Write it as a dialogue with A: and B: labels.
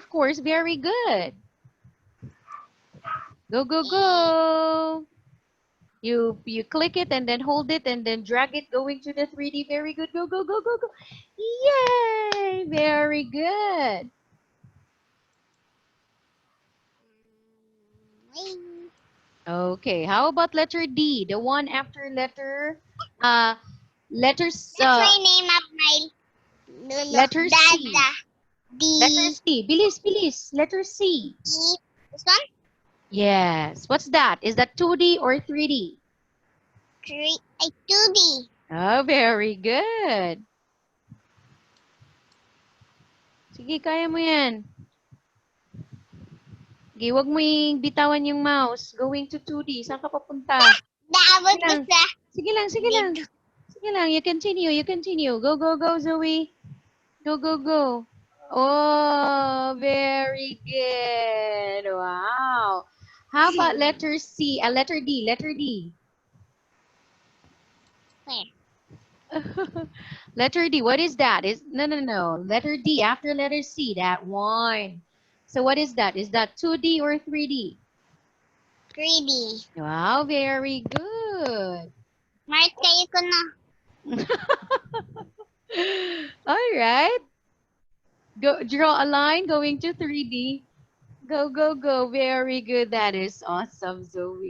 A: of course. Very good. Go, go, go. You click it and then hold it and then drag it going to the 3D. Very good. Go, go, go, go, go. Yay! Very good. Okay, how about letter D? The one after letter letters
B: That's my name of my lulu.
A: letter C.
B: D.
A: Letter C. Bilis, bilis. Letter C.
B: E. This one?
A: Yes. What's that? Is that 2D or 3D?
B: 2D.
A: Oh, very good. Sige, kaya mo yan. Sige, huwag mo bitawan yung mouse. Going to 2D. Saan ka papunta?
B: Naabot
A: Sige
B: ko
A: lang.
B: sa
A: Sige lang, sige lang. Sige lang. You continue, you continue. Go, go, go, Zoe. Go, go, go. Oh, very good. Wow. How about letter C? Letter D. Letter D.
B: where?
A: Letter D. What is that? No. Letter D after letter C. That one. So what is that? Is that 2D or 3D?
B: 3D.
A: Wow, very good.
B: Mark kayo ko na.
A: All right. Go draw a line going to 3D. Go, go, go. Very good. That is awesome, Zoe.